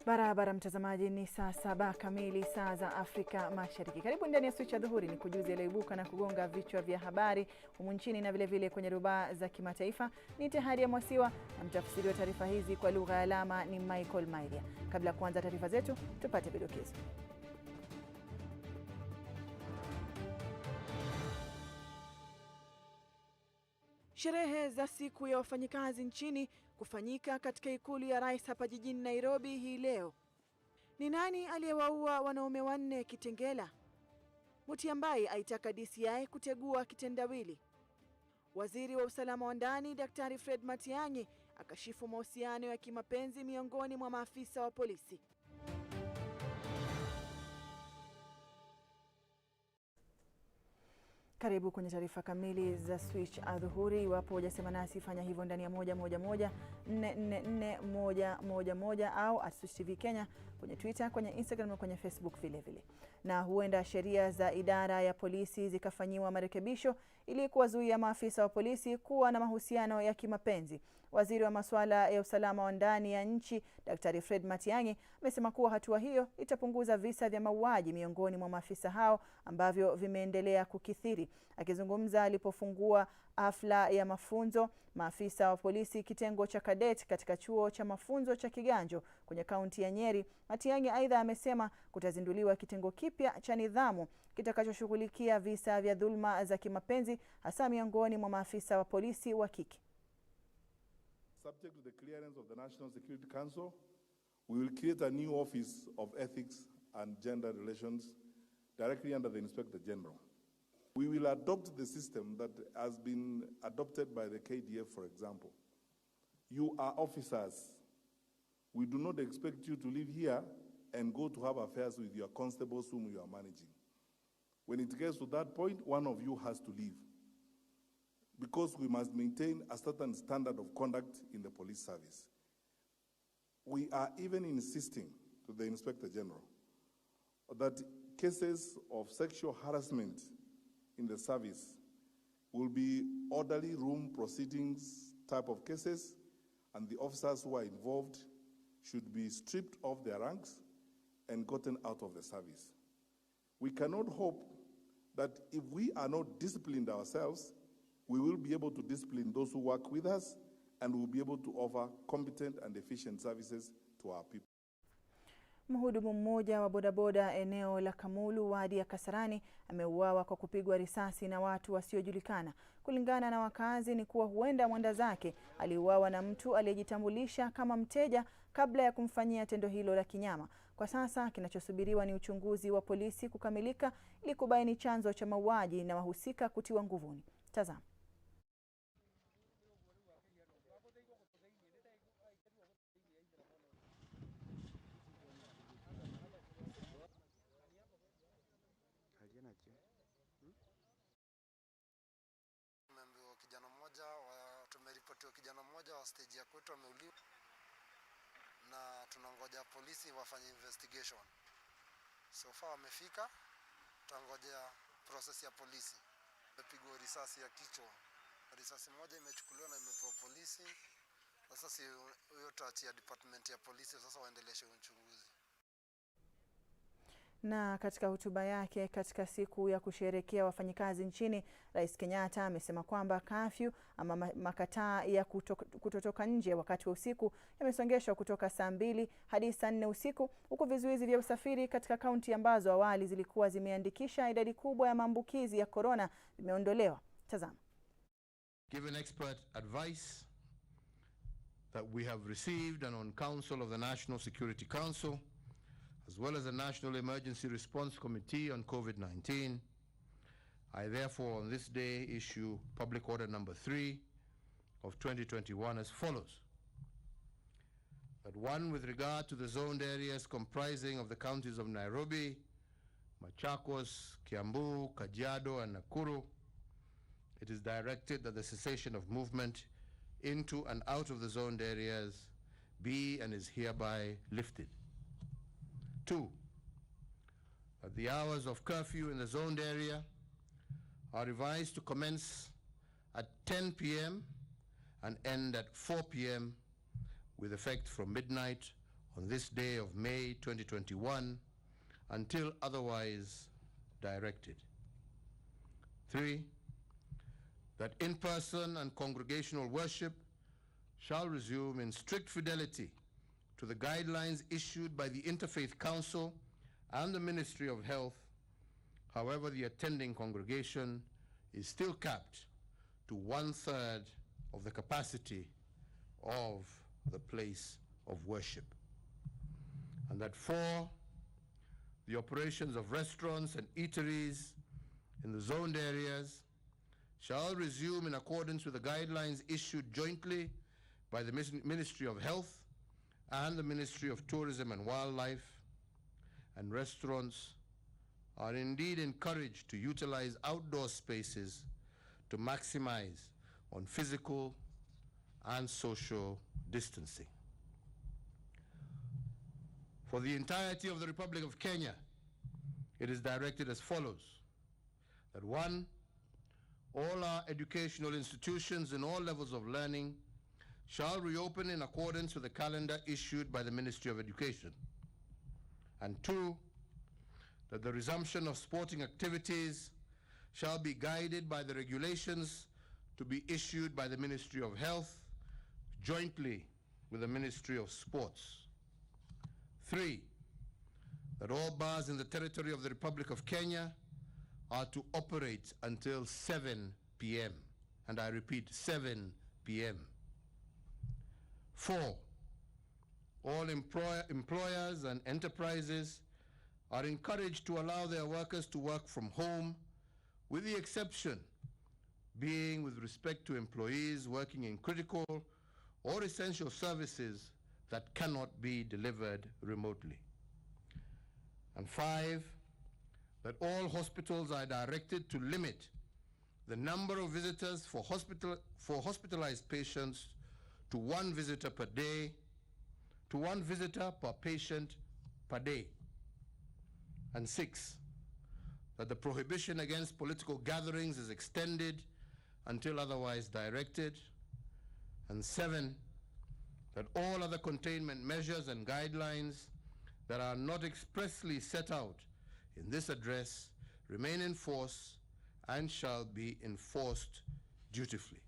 Barabara mtazamaji, ni saa 7 kamili saa za Afrika Mashariki. Karibu ndani ya Switch Adhuhuri, ni kujuzi yaliyoibuka na kugonga vichwa vya habari humu nchini na vile vile kwenye rubaa za kimataifa. Ni Tehari ya Mwasiwa na mtafsiri wa taarifa hizi kwa lugha ya alama ni Michael Maidia. Kabla ya kuanza taarifa zetu, tupate vidokezo. Sherehe za siku ya wafanyikazi nchini kufanyika katika ikulu ya rais hapa jijini Nairobi hii leo. Ni nani aliyewaua wanaume 4 Kitengela? Mutiambai aitaka DCI kutegua kitendawili. Waziri wa usalama wa ndani Daktari Fred Matiang'i akashifu mahusiano ya kimapenzi miongoni mwa maafisa wa polisi. Karibu kwenye taarifa kamili za Switch Adhuhuri. Iwapo hujasema nasi, fanya hivyo ndani ya 111 444 111 au @SwitchTV Kenya kwenye Twitter, kwenye Instagram na kwenye Facebook vile vile. Na huenda sheria za idara ya polisi zikafanyiwa marekebisho ili kuwazuia maafisa wa polisi kuwa na mahusiano ya kimapenzi. Waziri wa masuala ya usalama wa ndani ya nchi Daktari Fred Matiang'i amesema kuwa hatua hiyo itapunguza visa vya mauaji miongoni mwa maafisa hao ambavyo vimeendelea kukithiri. Akizungumza alipofungua hafla ya mafunzo maafisa wa polisi kitengo cha cadet katika chuo cha mafunzo cha Kiganjo kwenye kaunti ya Nyeri, Matiang'i aidha amesema kutazinduliwa kitengo kipya cha nidhamu kitakachoshughulikia visa vya dhulma za kimapenzi hasa miongoni mwa maafisa wa polisi wa kike. Subject to the clearance of the National Security Council, we will create a new Office of Ethics and Gender Relations directly under the Inspector General. We will adopt the system that has been adopted by the KDF, for example. You are officers. We do not expect you to live here and go to have affairs with your constables whom you are managing. When it gets to that point, one of you has to leave, because we must maintain a certain standard of conduct in the police service. We are even insisting to the Inspector General that cases of sexual harassment in the service will be orderly room proceedings type of cases, and the officers who are involved should be stripped of their ranks and gotten out of the service. We cannot hope that if we are not disciplined ourselves, we will be able to discipline those who work with us, and we'll be able to offer competent and efficient services to our people. Mhudumu mmoja wa bodaboda eneo la Kamulu wadi ya Kasarani ameuawa kwa kupigwa risasi na watu wasiojulikana. Kulingana na wakazi ni kuwa huenda mwenda zake aliuawa na mtu aliyejitambulisha kama mteja kabla ya kumfanyia tendo hilo la kinyama. Kwa sasa kinachosubiriwa ni uchunguzi wa polisi kukamilika ili kubaini chanzo cha mauaji na wahusika kutiwa nguvuni. Tazama. Kijana mmoja wa stage ya kwetu ameuliwa na tunangoja polisi wafanye investigation. So far wamefika, tutangojea process ya polisi. Amepigwa risasi ya kichwa. Risasi moja imechukuliwa na imepewa polisi. Sasa si hiyo tachi ya department ya polisi, sasa waendeleshe uchunguzi. Na katika hotuba yake katika siku ya kusherehekea wafanyikazi nchini, Rais Kenyatta amesema kwamba kafyu ama makataa ya kutotoka nje wakati wa usiku yamesongeshwa kutoka saa 2 hadi saa 4 usiku, huku vizuizi vya usafiri katika kaunti ambazo awali zilikuwa zimeandikisha idadi kubwa ya maambukizi ya corona vimeondolewa. Tazama. Given expert advice that we have received and on counsel of the National Security Council, as well as the National Emergency Response Committee on COVID-19, I therefore on this day issue Public Order number 3 of 2021 as follows. That 1, with regard to the zoned areas comprising of the counties of Nairobi, Machakos, Kiambu, Kajiado, and Nakuru, it is directed that the cessation of movement into and out of the zoned areas be and is hereby lifted. 2, that the hours of curfew in the zoned area are revised to commence at 10 p.m. and end at 4 p.m. with effect from midnight on this day of May 2021 until otherwise directed. 3, that in-person and congregational worship shall resume in strict fidelity to the guidelines issued by the Interfaith Council and the Ministry of Health. However, the attending congregation is still capped to 1/3 of the capacity of the place of worship. And that 4, the operations of restaurants and eateries in the zoned areas shall resume in accordance with the guidelines issued jointly by the Ministry of Health and the Ministry of Tourism and Wildlife, and restaurants are indeed encouraged to utilize outdoor spaces to maximize on physical and social distancing. For the entirety of the Republic of Kenya, it is directed as follows: that 1, all our educational institutions in all levels of learning shall reopen in accordance with the calendar issued by the Ministry of Education. And 2, that the resumption of sporting activities shall be guided by the regulations to be issued by the Ministry of Health jointly with the Ministry of Sports. 3, that all bars in the territory of the Republic of Kenya are to operate until 7 p.m. And I repeat, 7 p.m. 4, all employers and enterprises are encouraged to allow their workers to work from home, with the exception being with respect to employees working in critical or essential services that cannot be delivered remotely. And 5, that all hospitals are directed to limit the number of visitors for hospitalized patients to 1 visitor per day, to 1 visitor per patient per day. And 6, that the prohibition against political gatherings is extended until otherwise directed. And 7, that all other containment measures and guidelines that are not expressly set out in this address remain in force and shall be enforced dutifully.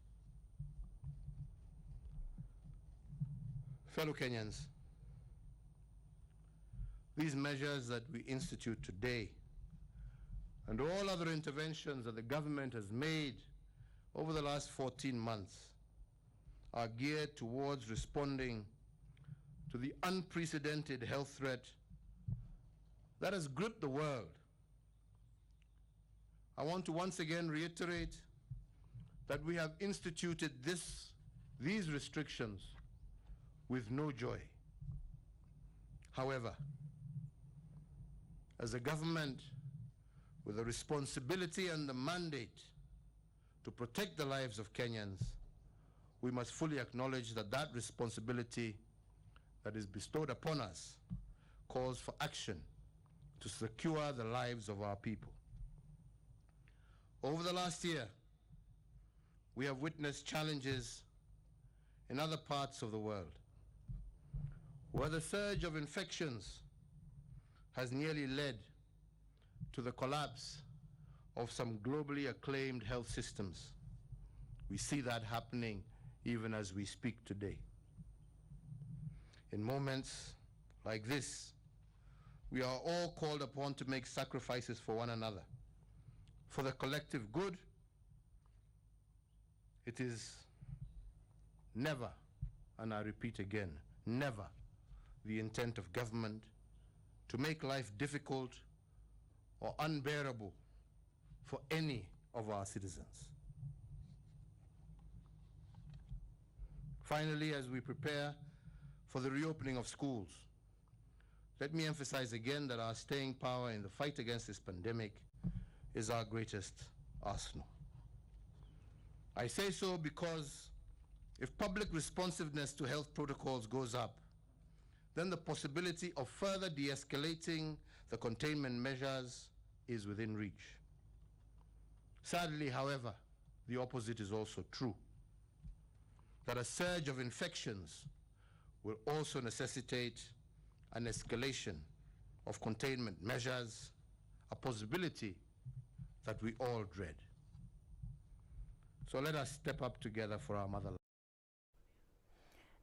Fellow Kenyans, these measures that we institute today and all other interventions that the government has made over the last 14 months are geared towards responding to the unprecedented health threat that has gripped the world. I want to once again reiterate that we have instituted these restrictions with no joy. However, as a government with a responsibility and the mandate to protect the lives of Kenyans, we must fully acknowledge that that responsibility that is bestowed upon us calls for action to secure the lives of our people. Over the last year, we have witnessed challenges in other parts of the world, where the surge of infections has nearly led to the collapse of some globally acclaimed health systems. We see that happening even as we speak today. In moments like this, we are all called upon to make sacrifices for one another, for the collective good. It is never, and I repeat again, never the intent of government to make life difficult or unbearable for any of our citizens. Finally, as we prepare for the reopening of schools, let me emphasize again that our staying power in the fight against this pandemic is our greatest arsenal. I say so because if public responsiveness to health protocols goes up, then the possibility of further de-escalating the containment measures is within reach. Sadly, however, the opposite is also true, that a surge of infections will also necessitate an escalation of containment measures, a possibility that we all dread. So let us step up together for our motherland.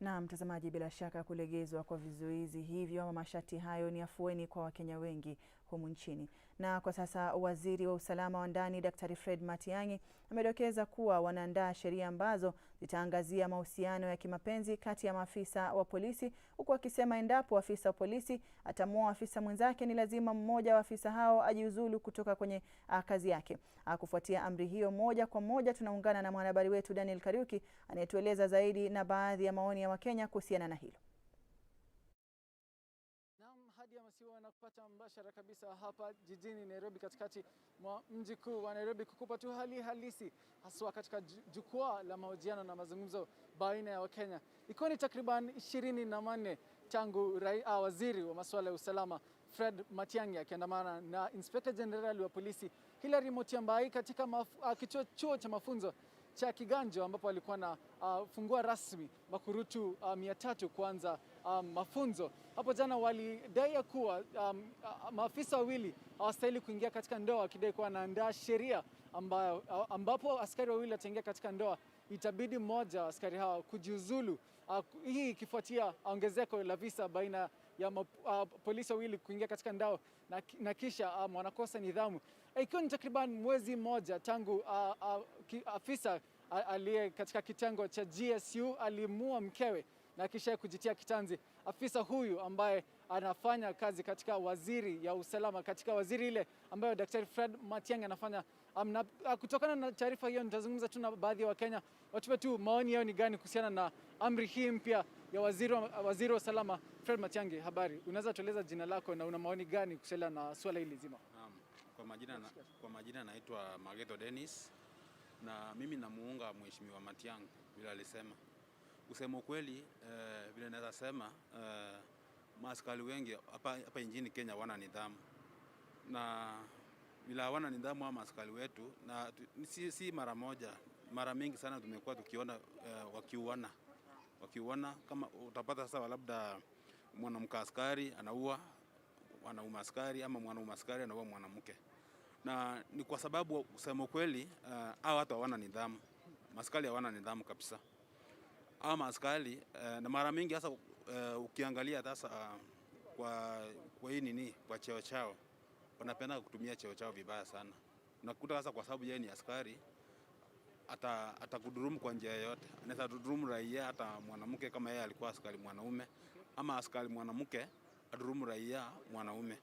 Na mtazamaji, bila shaka kulegezwa kwa vizuizi hivyo ama masharti hayo ni afueni kwa Wakenya wengi humu nchini. Na kwa sasa waziri wa usalama wa ndani Daktari Fred Matiang'i amedokeza kuwa wanaandaa sheria ambazo zitaangazia mahusiano ya kimapenzi kati ya maafisa wa polisi, huku akisema endapo afisa wa polisi atamuoa afisa mwenzake ni lazima mmoja wa afisa hao ajiuzulu kutoka kwenye kazi yake. Kufuatia amri hiyo, moja kwa moja tunaungana na mwanahabari wetu Daniel Kariuki anayetueleza zaidi na baadhi ya maoni ya Wakenya kuhusiana na hilo. Hadi ya masiwa na kupata mbashara kabisa hapa jijini Nairobi, katikati mwa mji kuu wa Nairobi, kukupa tu hali halisi haswa katika jukwaa la mahojiano na mazungumzo baina ya Wakenya. Ikiwa ni takriban 24 tangu waziri wa masuala ya usalama Fred Matiang'i akiandamana na Inspector General wa polisi Hilary Mutyambai katika chuo cha mafunzo cha Kiganjo, ambapo alikuwa na fungua rasmi makurutu 300 kuanza mafunzo. Hapo jana walidai kuwa maafisa wawili hawastahili kuingia katika ndoa, wakidai kuwa anaandaa sheria ambapo askari wawili wataingia katika ndoa, itabidi mmoja wa askari hawa kujiuzulu. Hii ikifuatia ongezeko la visa baina ya polisi wawili kuingia katika ndoa na kisha wanakosa nidhamu. Ikiwa ni takriban mwezi mmoja tangu afisa aliye katika kitengo cha GSU alimua mkewe na kisha kujitia kitanzi. Afisa huyu ambaye anafanya kazi katika waziri ya usalama, katika waziri ile ambayo Daktari Fred Matiang'i anafanya. Kutokana na taarifa hiyo, nitazungumza tu na baadhi ya Wakenya watupe tu maoni yao ni gani kuhusiana na amri hii mpya ya waziri wa usalama Fred Matiang'i. Habari, unaweza tueleza jina lako na una maoni gani kuhusiana na swala hili zima? Kwa majina naitwa Mageto Dennis, na mimi namuunga Mheshimiwa Matiang'i vile alisema. Kusema ukweli, vile naweza sema, maaskari wengi hapa nchini Kenya wana nidhamu, na bila wana nidhamu wa maaskari wetu, na si mara moja, mara mingi sana tumekuwa tukiona wakiuana. Kama utapata sasa labda mwanamke askari anaua mwanaume askari, ama mwanaume askari anaua mwanamke, na ni kwa sababu kusema kweli hao watu hawana nidhamu. Maaskari hawana nidhamu kabisa. Hao maaskari na mara mingi hasa ukiangalia sasa kwa hii nini, kwa cheo chao, wanapenda kutumia cheo chao vibaya sana. Unakuta sasa kwa sababu yeye ni askari, atakudurumu kwa njia yoyote. Anaweza kudurumu raia, hata mwanamke kama yeye alikuwa askari mwanaume, ama askari mwanamke adurumu raia mwanaume.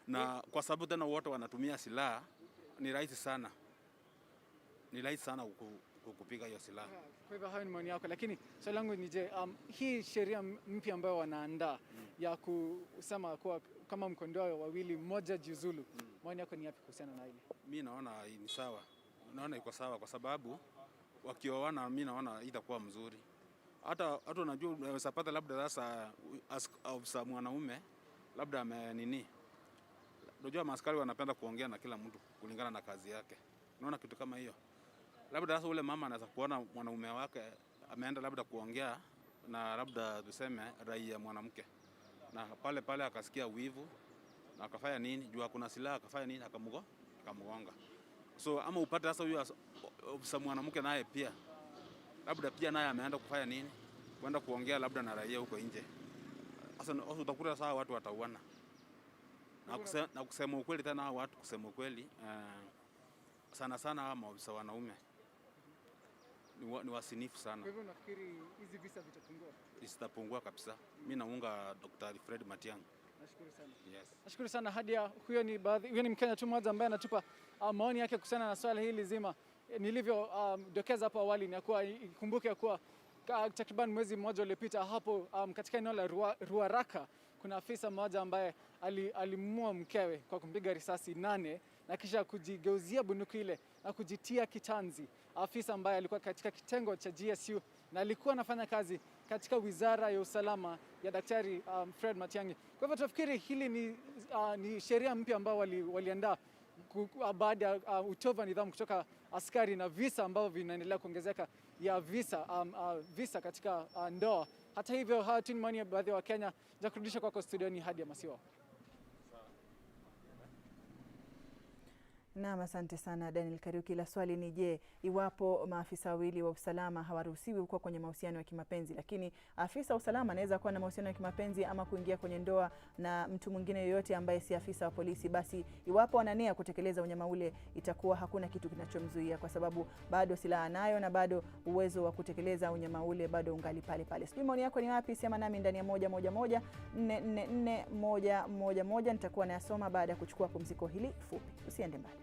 Na kwa sababu tena wote wanatumia silaha, ni rahisi sana kupiga hiyo silaha. Kwa hivyo hayo ni maoni yako, lakini swali langu ni je, hii sheria mpya ambayo wanaandaa ya kusema kuwa kama mkondoa wawili mmoja jiuzulu, maoni yako ni yapi kuhusiana na hili? Mimi naona ni sawa. Naona iko sawa kwa sababu wakioana, mimi naona itakuwa mzuri. Hata unajua unaweza pata labda sasa afisa mwanaume labda unajua maaskari wanapenda kuongea na kila mtu kulingana na kazi yake. Unaona kitu kama hiyo. Labda sasa ule mama anaweza kuona mwanaume wake ameenda labda kuongea na labda tuseme raia mwanamke, na pale akasikia wivu na akafanya nini, jua kuna silaha, akafanya nini, akamugonga. So ama upate sasa huyo ofisa mwanamke naye pia labda pia naye ameenda kufanya nini, kwenda kuongea labda na raia huko nje. Sasa utakuta sasa watu watauana. Na kusema ukweli tena, hao watu kusema ukweli sana hawa maofisa wanaume ni wasinifu sana. Kwa hivyo nafikiri hizi visa vitapungua? Zitapungua kabisa. Mimi naunga Dr. Fred Matiang'i. Nashukuru sana. Yes. Nashukuru sana. Hadia, huyo ni Mkenya tu mmoja ambaye anatupa maoni yake kuhusiana na swala hili zima. Nilivyo dokeza hapo awali ni kuwa ikumbuke kuwa takriban mwezi mmoja uliopita hapo katika eneo la Ruaraka kuna afisa mmoja ambaye alimua mkewe kwa kumpiga risasi 8 na kisha kujigeuzia bunduki ile na kujitia kitanzi. Afisa ambaye alikuwa katika kitengo cha GSU na alikuwa anafanya kazi katika wizara ya usalama ya Daktari Fred Matiang'i. Kwa hivyo tunafikiri hili ni sheria mpya ambao waliandaa baada ya utovu wa nidhamu kutoka askari na visa ambavyo vinaendelea kuongezeka ya visa katika ndoa Hata hivyo, hawa tu ni maoni ya baadhi ya Wakenya. Kurudisha kwako studioni hadi ya Masiwa. Naam, asante sana Daniel Kariuki. La swali ni je, iwapo maafisa wawili wa usalama hawaruhusiwi kuwa kwenye mahusiano ya kimapenzi, lakini afisa wa usalama anaweza kuwa na mahusiano ya kimapenzi ama kuingia kwenye ndoa na mtu mwingine yoyote ambaye si afisa wa polisi, basi iwapo wanania kutekeleza unyama ule, itakuwa hakuna kitu kinachomzuia, kwa sababu bado silaha nayo na bado uwezo wa kutekeleza unyama ule bado ungali pale pale. Sijui maoni yako ni wapi? Sema nami ndani ya 111 444 111. Nitakuwa nayasoma baada ya kuchukua pumziko hili fupi. Usiende mbali.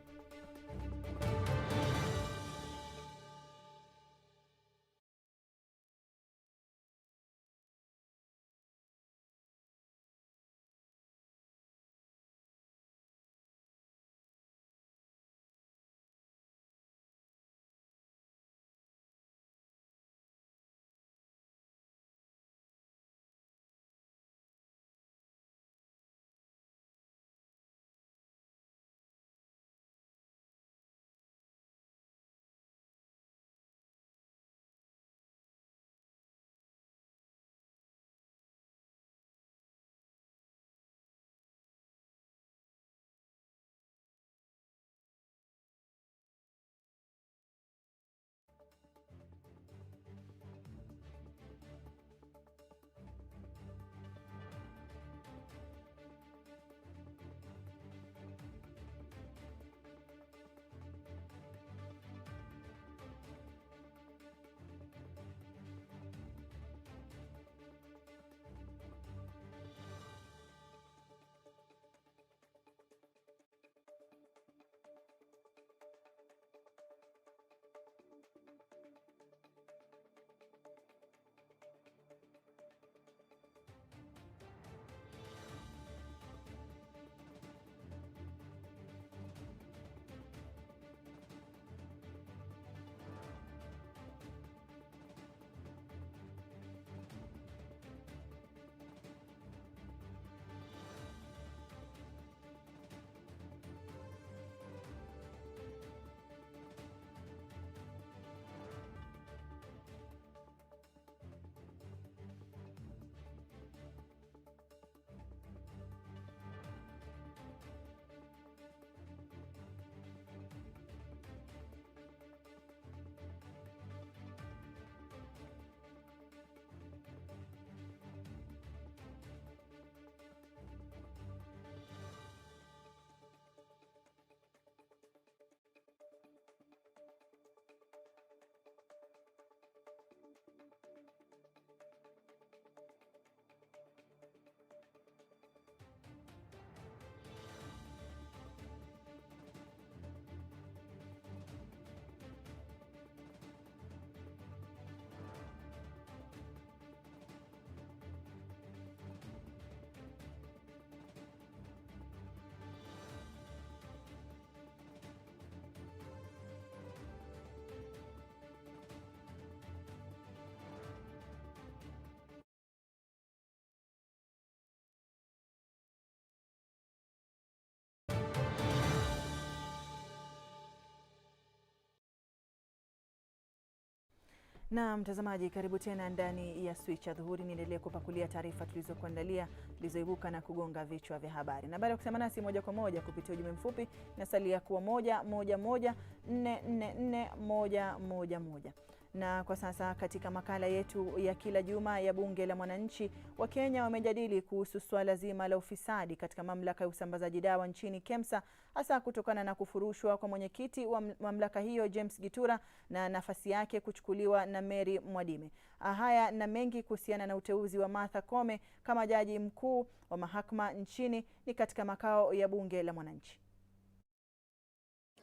Na mtazamaji, karibu tena ndani ya Switch Adhuhuri. Niendelee kupakulia taarifa tulizokuandalia zilizoibuka na kugonga vichwa vya habari. Na baada ya kusema nasi moja kwa moja kupitia ujumbe mfupi, nasalia kuwa 111 444 111. Na kwa sasa katika makala yetu ya kila juma ya Bunge la Mwananchi, Wakenya wamejadili kuhusu swala zima la ufisadi katika mamlaka ya usambazaji dawa nchini KEMSA, hasa kutokana na kufurushwa kwa mwenyekiti wa mamlaka hiyo James Gitura na nafasi yake kuchukuliwa na Mary Mwadime. Haya na mengi kuhusiana na uteuzi wa Martha Koome kama jaji mkuu wa mahakama nchini ni katika makao ya Bunge la Mwananchi.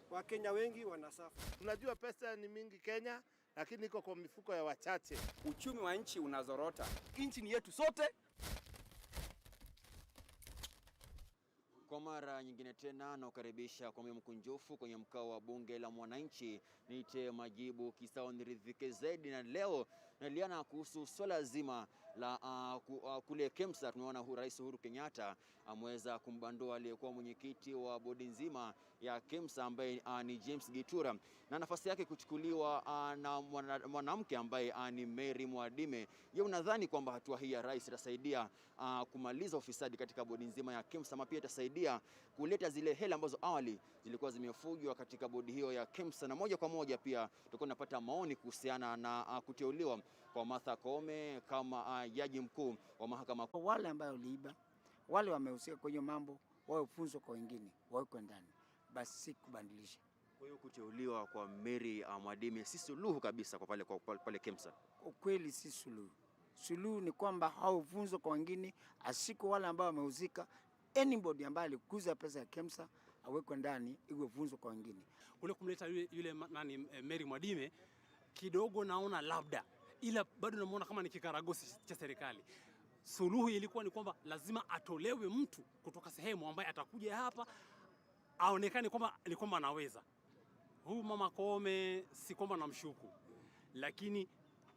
Wakenya wengi wanasafa. Tunajua pesa ni mingi Kenya, lakini iko kwa mifuko ya wachache. Uchumi wa nchi unazorota. Nchi ni yetu sote. Kwa mara nyingine tena nakaribisha kwa moyo mkunjufu kwenye mkao wa bunge la mwananchi. Niite majibu kisao niridhike zaidi, na leo naliana kuhusu swala zima la kule KEMSA. Tumeona Rais Uhuru Kenyatta ameweza kumbandua aliyekuwa mwenyekiti wa bodi nzima ya KEMSA ambaye ni James Gitura, na nafasi yake kuchukuliwa na mwanamke ambaye ni Mary Mwadime. Je, unadhani kwamba hatua hii ya rais itasaidia kumaliza ufisadi katika bodi nzima ya KEMSA, ama pia itasaidia kuleta zile hela ambazo awali zilikuwa zimefujwa katika bodi hiyo ya KEMSA? Na moja kwa moja pia tutakuwa tunapata maoni kuhusiana na kuteuliwa kwa Martha Koome kama jaji mkuu wa mahakama. Wale ambao waliiba, wale wamehusika kwenye mambo, wao funzo kwa wengine, wako ndani, basi si kubadilisha. Kwa hiyo kuteuliwa kwa Mary Mwadime si suluhu kabisa kwa pale KEMSA? Ukweli si suluhu. Suluhu ni kwamba hao funzo kwa wengine, asiko wale ambao wamehusika. Anybody ambaye alikuza pesa ya KEMSA awekwe ndani, iwe funzo kwa wengine. Ule kumleta yule Mary Mwadime kidogo naona labda, ila bado namuona kama ni kikaragosi cha serikali. Suluhu ilikuwa ni kwamba lazima atolewe mtu kutoka sehemu ambaye atakuja hapa aonekane kwamba anaweza. Huyu mama Koome si kwamba namshuku, lakini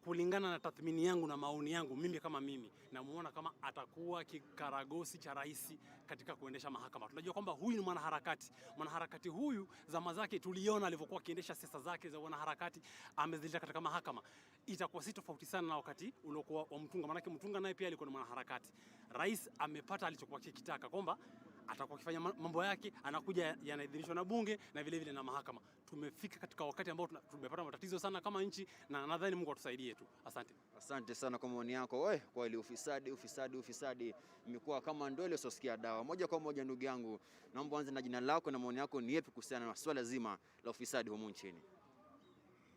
kulingana na tathmini yangu na maoni yangu mimi kama mimi, namuona kama atakuwa kikaragosi cha rais katika kuendesha mahakama. Tunajua kwamba huyu ni mwanaharakati. Mwanaharakati huyu zama zake tuliona alivyokuwa akiendesha siasa zake za wanaharakati, amezileta katika mahakama. Itakuwa si tofauti sana na wakati uliokuwa wa Mtunga, maana Mtunga naye pia alikuwa ni mwanaharakati. Rais amepata alichokuwa kikitaka, kwamba atakuwa akifanya mambo yake, anakuja yanaidhinishwa na bunge na vile vile na mahakama. Tumefika katika wakati ambao tumepata matatizo sana kama nchi, na nadhani Mungu atusaidie tu. Asante. Asante sana kwa maoni yako. Kwa ile ufisadi imekuwa kama ndole usosikia dawa. Moja kwa moja, ndugu yangu, naomba anze na jina lako na maoni yako ni yapi kuhusiana na swala zima la ufisadi humu nchini?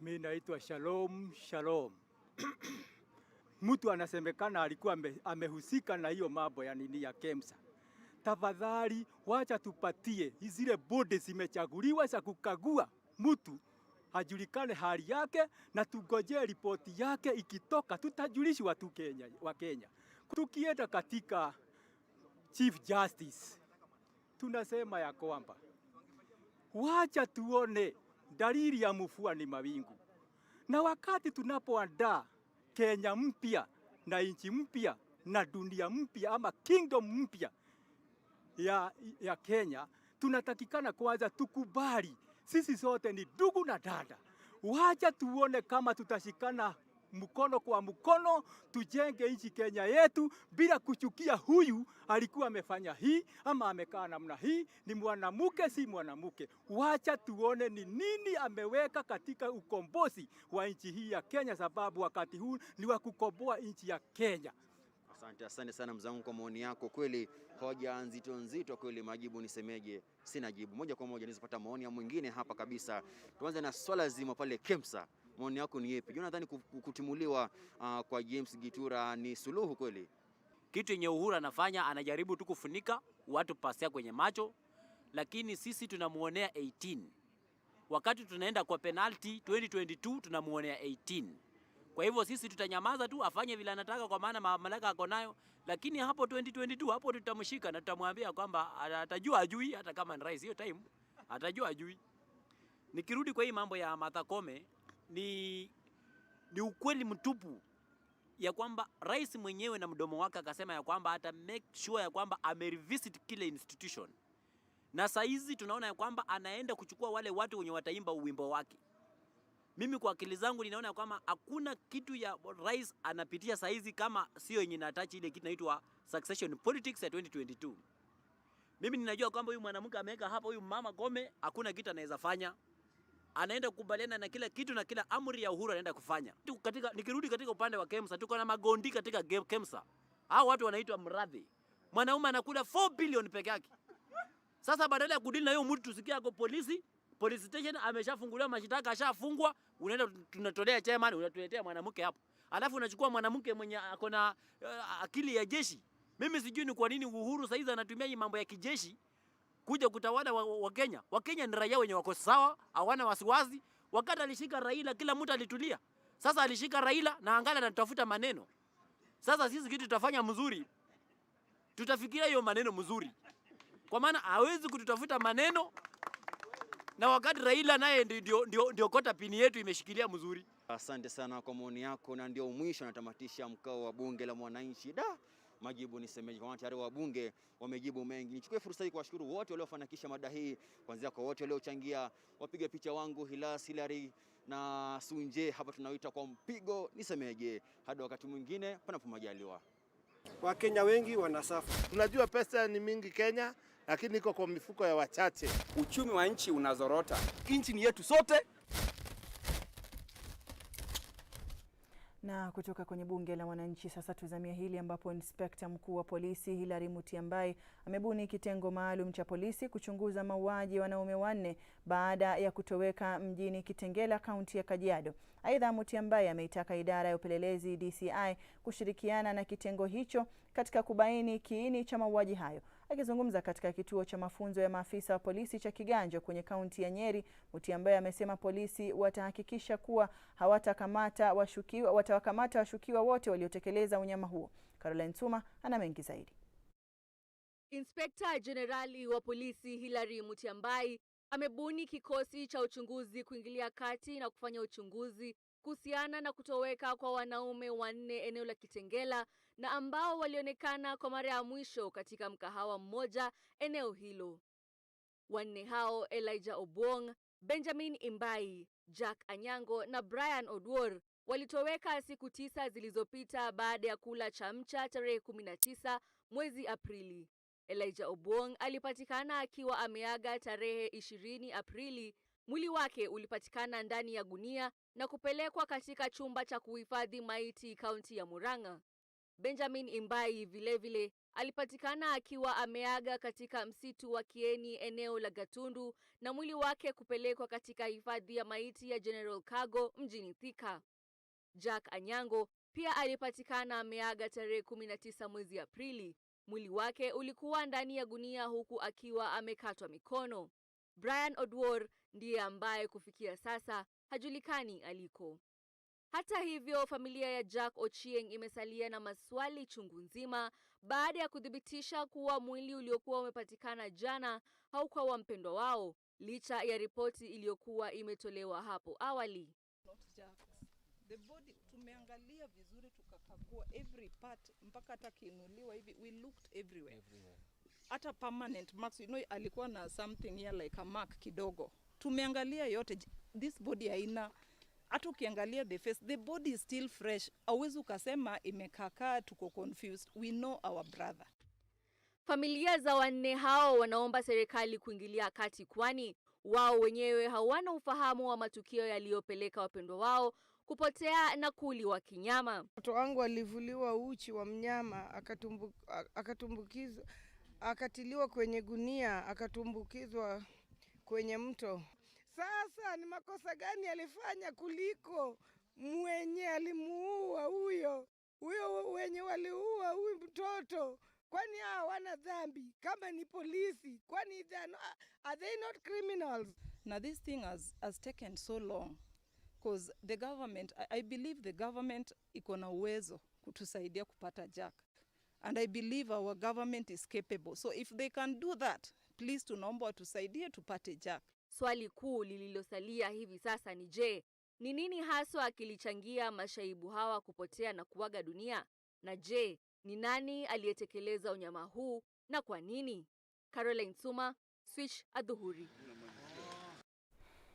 Mimi naitwa Shalom. Mtu anasemekana alikuwa amehusika na hiyo mambo ya nini ya KEMSA. Tafadhali wacha tupatie zile bodi zimechaguliwa za kukagua mtu, hajulikane hali yake, na tungojee ripoti yake. Ikitoka tutajulishwa tu wa Kenya. Tukienda katika Chief Justice, tunasema ya kwamba wacha tuone dalili ya mvua ni mawingu, na wakati tunapoandaa Kenya mpya na nchi mpya na dunia mpya ama kingdom mpya ya Kenya, tunatakikana kwanza tukubali sisi sote ni ndugu na dada. Wacha tuone kama tutashikana mkono kwa mkono, tujenge nchi Kenya yetu bila kuchukia huyu alikuwa amefanya hii ama amekaa namna hii, ni mwanamke si mwanamke. Wacha tuone ni nini ameweka katika ukombozi wa nchi hii ya Kenya, sababu wakati huu ni wa kukomboa nchi ya Kenya. Asante sana mzangu kwa maoni yako. Kweli hoja nzito kweli, majibu nisemeje, sina jibu. Moja kwa moja nizipata maoni ya mwingine hapa kabisa. Tuanze na swala zima pale KEMSA. Maoni yako ni yapi? Nadhani kutimuliwa kwa James Gitura ni suluhu kweli? Kitu yenye Uhuru anafanya, anajaribu tu kufunika watu pasia kwenye macho, lakini sisi tunamuonea 18. Wakati tunaenda kwa penalty 2022 tunamuonea 18. Kwa hivyo sisi tutanyamaza tu, afanye vile anataka, kwa maana mamlaka ako nayo. Lakini hapo 2022 hapo tutamshika na tutamwambia kwamba atajua ajui, hata kama ni rais hiyo time atajua ajui. Nikirudi kwa hii mambo ya Martha Koome, ni ukweli mtupu ya kwamba rais mwenyewe na mdomo wake akasema ya kwamba ata make sure ya kwamba amerevisit kile institution, na saizi tunaona ya kwamba anaenda kuchukua wale watu wenye wataimba uwimbo wake. Mimi kwa akili zangu ninaona kwamba hakuna kitu ya rais anapitia saizi kama sio yenye natachi ile kitu inaitwa succession politics ya 2022. Mimi ninajua kwamba huyu mwanamke ameweka hapa huyu mama Koome, hakuna kitu anaweza fanya. Anaenda kukubaliana na kila kitu na kila amri ya Uhuru anaenda kufanya. Nikirudi katika upande wa KEMSA, tuko na magondi katika KEMSA. Hao watu wanaitwa mradhi. Mwanaume anakula 4 billion peke yake. Sasa badala ya kudili na hiyo mtu, tusikia ako police station ameshafunguliwa mashtaka, ashafungwa, unaenda tunatolea chairman, unatuletea mwanamke hapo. Alafu unachukua mwanamke mwenye ako na akili ya jeshi. Mimi sijui ni kwa nini Uhuru saizi anatumia hii mambo ya kijeshi kuja kutawala wa Kenya. Wa Kenya ni raia wenye wako sawa, hawana wasiwasi. Wakati alishika Raila kila mtu alitulia. Sasa alishika Raila na angalia anatafuta maneno. Sasa sisi kitu tutafanya mzuri, tutafikiria hiyo maneno mzuri. kwa maana hawezi kututafuta maneno, na wakati Raila naye ndio kota pini yetu imeshikilia mzuri. Asante sana kwa maoni yako, na ndio mwisho natamatisha mkao wa bunge la mwananchi. Majibu nisemeje, kwa tayari wabunge wamejibu mengi. Nichukue fursa hii kuwashukuru wote waliofanikisha mada hii, kuanzia kwa wote waliochangia, wapiga picha wangu Hilary na Sunje, hapa tunaoita kwa mpigo nisemeje. Hadi wakati mwingine, panapo majaliwa. Wakenya wengi wanasafa. Tunajua pesa ni mingi Kenya, lakini iko kwa mifuko ya wachache. Uchumi wa nchi unazorota. Nchi ni yetu sote. Na kutoka kwenye bunge la wananchi sasa tuzamia hili ambapo inspekta mkuu wa polisi Hilary Mutyambai amebuni kitengo maalum cha polisi kuchunguza mauaji ya wanaume 4 baada ya kutoweka mjini Kitengela, kaunti ya Kajiado. Aidha, Mutyambai ameitaka idara ya upelelezi DCI kushirikiana na kitengo hicho katika kubaini kiini cha mauaji hayo. Akizungumza katika kituo cha mafunzo ya maafisa wa polisi cha Kiganjo kwenye kaunti ya Nyeri, Mutyambai amesema polisi watahakikisha kuwa watawakamata washukiwa wote waliotekeleza unyama huo. Caroline Tuma ana mengi zaidi. Inspekta Jenerali wa polisi Hilary Mutyambai amebuni kikosi cha uchunguzi kuingilia kati na kufanya uchunguzi kuhusiana na kutoweka kwa wanaume 4 eneo la Kitengela na ambao walionekana kwa mara ya mwisho katika mkahawa mmoja eneo hilo. 4 hao, Elijah Obwong, Benjamin Imbai, Jack Anyango na Brian Odwor, walitoweka siku 9 zilizopita baada ya kula chamcha tarehe 19 mwezi Aprili. Elijah Obwong alipatikana akiwa ameaga tarehe 20 Aprili. Mwili wake ulipatikana ndani ya gunia na kupelekwa katika chumba cha kuhifadhi maiti kaunti ya Murang'a. Benjamin Imbai vilevile alipatikana akiwa ameaga katika msitu wa Kieni eneo la Gatundu na mwili wake kupelekwa katika hifadhi ya maiti ya General Cargo mjini Thika. Jack Anyango pia alipatikana ameaga tarehe 19 mwezi Aprili. Mwili wake ulikuwa ndani ya gunia huku akiwa amekatwa mikono. Brian Odwor ndiye ambaye kufikia sasa hajulikani aliko. Hata hivyo, familia ya Jack Ochieng imesalia na maswali chungu nzima baada ya kuthibitisha kuwa mwili uliokuwa umepatikana jana haukuwa wa mpendwa wao, licha ya ripoti iliyokuwa imetolewa hapo awali. The body tumeangalia vizuri, tukakagua every part mpaka hata kiinuliwa hivi, we looked everywhere. Hata permanent marks, alikuwa na something here like a mark kidogo. Tumeangalia yote, this body haina. Hata ukiangalia the face, the body is still fresh. Hauwezi ukasema imekakaa, tuko confused. We know our brother. Familia za 4 hao wanaomba serikali kuingilia kati, kwani wao wenyewe hawana ufahamu wa matukio yaliyopeleka wapendwa wao kupotea na kuliwa kinyama. Mtoto wangu alivuliwa uchi wa mnyama, akatumbukizwa, akatiliwa kwenye gunia, akatumbukizwa kwenye mto. Sasa ni makosa gani alifanya kuliko mwenye alimuua huyo wenye waliua huyu mtoto? Kwani hawana dhambi? Kama ni polisi, kwani are they not criminals? Now this thing has taken so long because the government, I believe the government iko na uwezo kutusaidia kupata Jack, and I believe our government is capable. So if they can do that, please tunaomba watusaidie tupate Jack. Swali kuu lililosalia hivi sasa ni je, ni nini haswa kilichangia mashaibu hawa kupotea na kuaga dunia? Na je, ni nani aliyetekeleza unyama huu na kwa nini? Caroline Tuma, Switch Adhuhuri.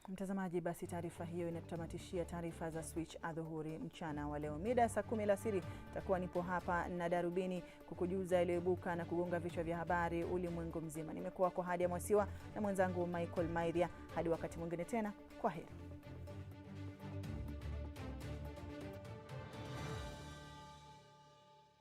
Mtazamaji, basi taarifa hiyo inatamatishia taarifa za Switch Adhuhuri mchana wa leo. Mida saa 10 alasiri takuwa nipo hapa na darubini kukujuza yaliyoibuka na kugonga vichwa vya habari ulimwengu mzima. Nimekuwa kwa Hadia Mwasiwa na mwenzangu Michael Maidhia. Hadi wakati mwingine tena, kwaheri.